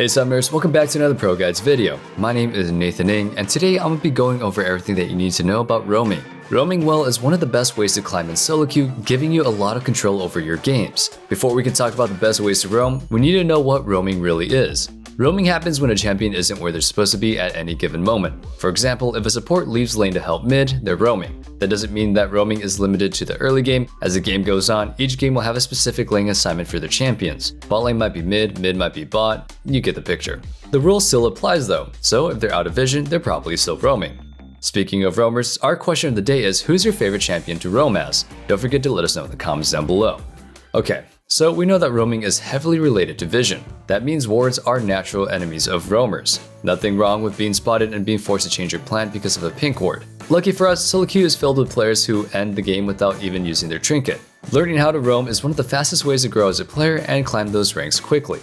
Hey Summoners, welcome back to another ProGuides video. My name is Nathan Ng, and today I'm going to be going over everything that you need to know about roaming. Roaming well is one of the best ways to climb in solo queue, giving you a lot of control over your games. Before we can talk about the best ways to roam, we need to know what roaming really is. Roaming happens when a champion isn't where they're supposed to be at any given moment. For example, if a support leaves lane to help mid, they're roaming. That doesn't mean that roaming is limited to the early game. As the game goes on, each game will have a specific lane assignment for their champions. Bot lane might be mid might be bot, you get the picture. The rule still applies though, so if they're out of vision, they're probably still roaming. Speaking of roamers, our question of the day is who's your favorite champion to roam as? Don't forget to let us know in the comments down below. Okay, so we know that roaming is heavily related to vision. That means wards are natural enemies of roamers. Nothing wrong with being spotted and being forced to change your plan because of a pink ward. Lucky for us, solo queue is filled with players who end the game without even using their trinket. Learning how to roam is one of the fastest ways to grow as a player and climb those ranks quickly.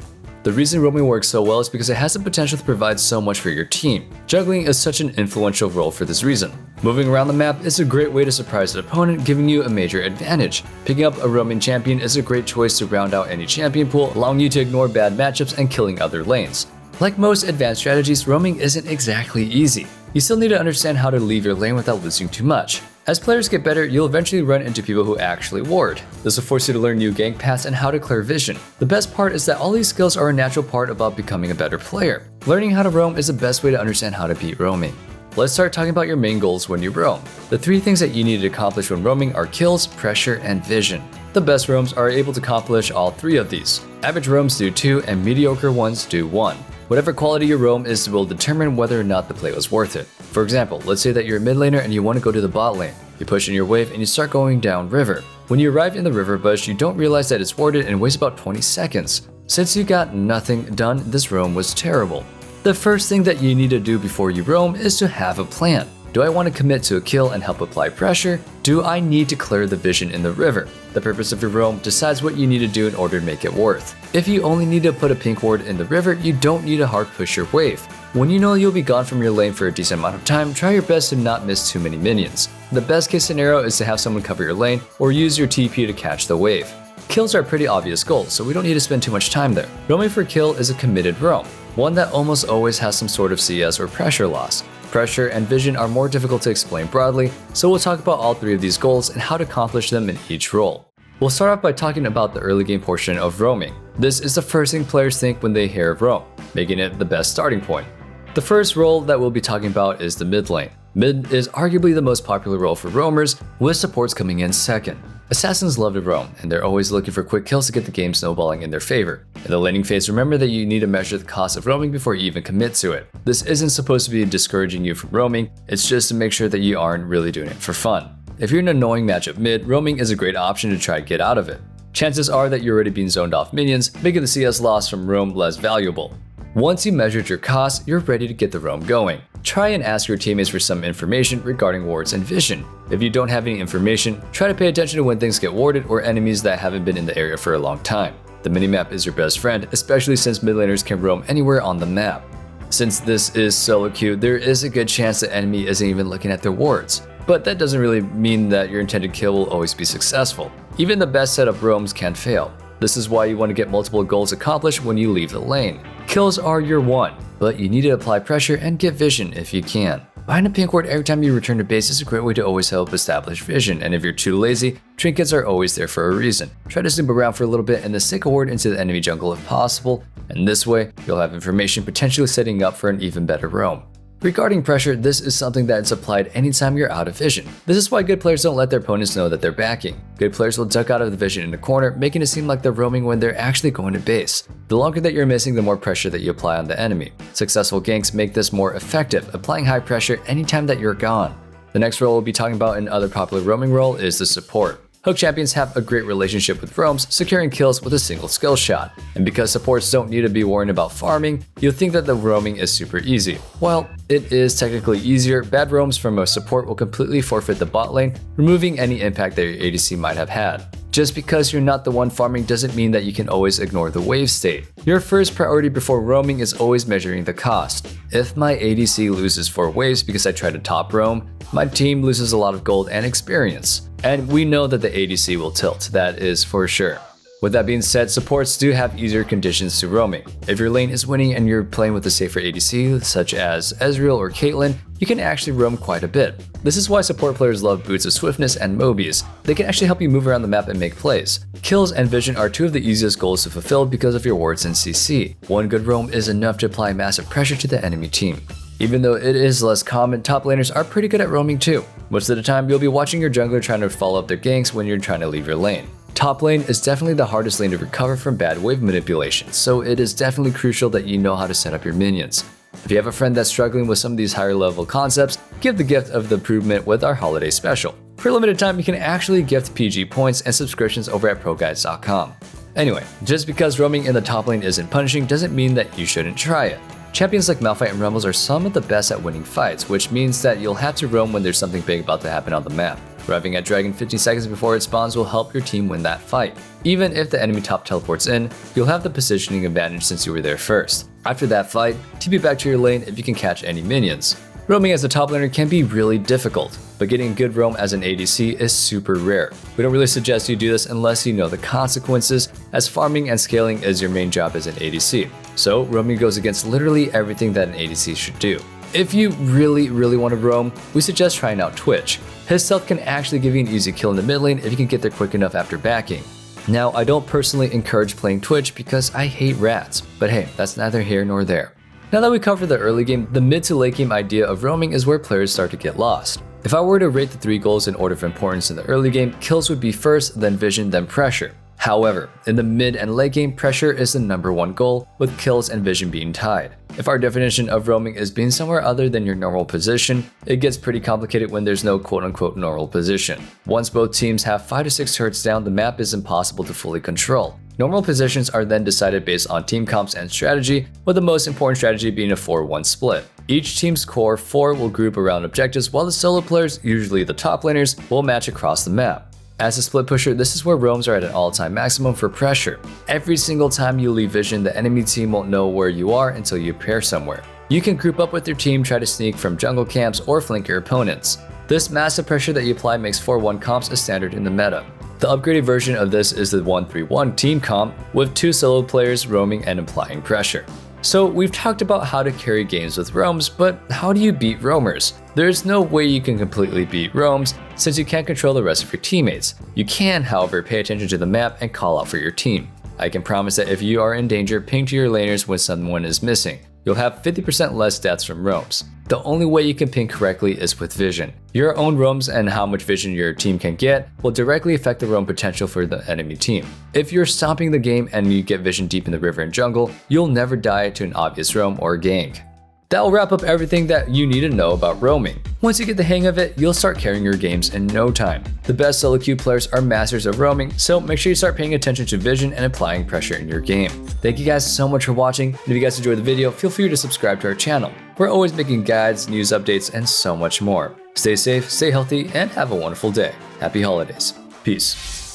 The reason roaming works so well is because it has the potential to provide so much for your team. Juggling is such an influential role for this reason. Moving around the map is a great way to surprise an opponent, giving you a major advantage. Picking up a roaming champion is a great choice to round out any champion pool, allowing you to ignore bad matchups and killing other lanes. Like most advanced strategies, roaming isn't exactly easy. You still need to understand how to leave your lane without losing too much. As players get better, you'll eventually run into people who actually ward. This will force you to learn new gank paths and how to clear vision. The best part is that all these skills are a natural part about becoming a better player. Learning how to roam is the best way to understand how to beat roaming. Let's start talking about your main goals when you roam. The three things that you need to accomplish when roaming are kills, pressure, and vision. The best roams are able to accomplish all three of these. Average roams do 2 and mediocre ones do 1. Whatever quality your roam is will determine whether or not the play was worth it. For example, let's say that you're a mid laner and you want to go to the bot lane. You push in your wave and you start going down river. When you arrive in the river bush, you don't realize that it's warded and waste about 20 seconds. Since you got nothing done, this roam was terrible. The first thing that you need to do before you roam is to have a plan. Do I want to commit to a kill and help apply pressure? Do I need to clear the vision in the river? The purpose of your roam decides what you need to do in order to make it worth. If you only need to put a pink ward in the river, you don't need to hard push your wave. When you know you'll be gone from your lane for a decent amount of time, try your best to not miss too many minions. The best case scenario is to have someone cover your lane or use your TP to catch the wave. Kills are a pretty obvious goal, so we don't need to spend too much time there. Roaming for kill is a committed roam, one that almost always has some sort of CS or pressure loss. Pressure and vision are more difficult to explain broadly, so we'll talk about all three of these goals and how to accomplish them in each role. We'll start off by talking about the early game portion of roaming. This is the first thing players think when they hear of roam, making it the best starting point. The first role that we'll be talking about is the mid lane. Mid is arguably the most popular role for roamers, with supports coming in second. Assassins love to roam, and they're always looking for quick kills to get the game snowballing in their favor. In the laning phase, remember that you need to measure the cost of roaming before you even commit to it. This isn't supposed to be discouraging you from roaming, it's just to make sure that you aren't really doing it for fun. If you're in an annoying matchup mid, roaming is a great option to try to get out of it. Chances are that you're already being zoned off minions, making the CS loss from roam less valuable. Once you measured your costs, you're ready to get the roam going. Try and ask your teammates for some information regarding wards and vision. If you don't have any information, try to pay attention to when things get warded or enemies that haven't been in the area for a long time. The minimap is your best friend, especially since mid laners can roam anywhere on the map. Since this is solo queue, there is a good chance the enemy isn't even looking at their wards. But that doesn't really mean that your intended kill will always be successful. Even the best setup roams can fail. This is why you want to get multiple goals accomplished when you leave the lane. Kills are your one, but you need to apply pressure and get vision if you can. Behind a pink ward every time you return to base is a great way to always help establish vision, and if you're too lazy, trinkets are always there for a reason. Try to snoop around for a little bit and then stick a ward into the enemy jungle if possible, and this way, you'll have information potentially setting up for an even better roam. Regarding pressure, this is something that's applied anytime you're out of vision. This is why good players don't let their opponents know that they're backing. Good players will duck out of the vision in the corner, making it seem like they're roaming when they're actually going to base. The longer that you're missing, the more pressure that you apply on the enemy. Successful ganks make this more effective, applying high pressure anytime that you're gone. The next role we'll be talking about, another popular roaming role, is the support. Hook champions have a great relationship with roams, securing kills with a single skill shot. And because supports don't need to be worrying about farming, you'll think that the roaming is super easy. While it is technically easier, bad roams from a support will completely forfeit the bot lane, removing any impact that your ADC might have had. Just because you're not the one farming doesn't mean that you can always ignore the wave state. Your first priority before roaming is always measuring the cost. If my ADC loses 4 waves because I try to top roam, my team loses a lot of gold and experience. And we know that the ADC will tilt, that is for sure. With that being said, supports do have easier conditions to roaming. If your lane is winning and you're playing with a safer ADC, such as Ezreal or Caitlyn, you can actually roam quite a bit. This is why support players love boots of swiftness and Mobius. They can actually help you move around the map and make plays. Kills and vision are two of the easiest goals to fulfill because of your wards and CC. One good roam is enough to apply massive pressure to the enemy team. Even though it is less common, top laners are pretty good at roaming too. Most of the time, you'll be watching your jungler trying to follow up their ganks when you're trying to leave your lane. Top lane is definitely the hardest lane to recover from bad wave manipulation, so it is definitely crucial that you know how to set up your minions. If you have a friend that's struggling with some of these higher level concepts, give the gift of the improvement with our holiday special. For a limited time, you can actually gift PG points and subscriptions over at ProGuides.com. Anyway, just because roaming in the top lane isn't punishing doesn't mean that you shouldn't try it. Champions like Malphite and Rumbles are some of the best at winning fights, which means that you'll have to roam when there's something big about to happen on the map. Arriving at Dragon 15 seconds before it spawns will help your team win that fight. Even if the enemy top teleports in, you'll have the positioning advantage since you were there first. After that fight, TP back to your lane if you can catch any minions. Roaming as a top laner can be really difficult, but getting a good roam as an ADC is super rare. We don't really suggest you do this unless you know the consequences, as farming and scaling is your main job as an ADC. So roaming goes against literally everything that an ADC should do. If you really want to roam, we suggest trying out Twitch. His stealth can actually give you an easy kill in the mid lane if you can get there quick enough after backing. Now, I don't personally encourage playing Twitch because I hate rats, but hey, that's neither here nor there. Now that we covered the early game, the mid to late game idea of roaming is where players start to get lost. If I were to rate the 3 goals in order of importance in the early game, kills would be first, then vision, then pressure. However, in the mid and late game, pressure is the #1 goal, with kills and vision being tied. If our definition of roaming is being somewhere other than your normal position, it gets pretty complicated when there's no quote-unquote normal position. Once both teams have 5 to 6 turrets down, the map is impossible to fully control. Normal positions are then decided based on team comps and strategy, with the most important strategy being a 4-1 split. Each team's core 4 will group around objectives, while the solo players, usually the top laners, will match across the map. As a split pusher, this is where roams are at an all-time maximum for pressure. Every single time you leave vision, the enemy team won't know where you are until you appear somewhere. You can group up with your team, try to sneak from jungle camps, or flank your opponents. This massive pressure that you apply makes 4-1 comps a standard in the meta. The upgraded version of this is the 1-3-1 team comp, with 2 solo players roaming and applying pressure. So we've talked about how to carry games with roams, but how do you beat roamers? There's no way you can completely beat roams since you can't control the rest of your teammates. You can, however, pay attention to the map and call out for your team. I can promise that if you are in danger, ping to your laners when someone is missing. You'll have 50% less deaths from roams. The only way you can ping correctly is with vision. Your own roams and how much vision your team can get will directly affect the roam potential for the enemy team. If you're stomping the game and you get vision deep in the river and jungle, you'll never die to an obvious roam or gank. That will wrap up everything that you need to know about roaming. Once you get the hang of it, you'll start carrying your games in no time. The best solo queue players are masters of roaming, so make sure you start paying attention to vision and applying pressure in your game. Thank you guys so much for watching, and if you guys enjoyed the video, feel free to subscribe to our channel. We're always making guides, news updates, and so much more. Stay safe, stay healthy, and have a wonderful day. Happy holidays. Peace.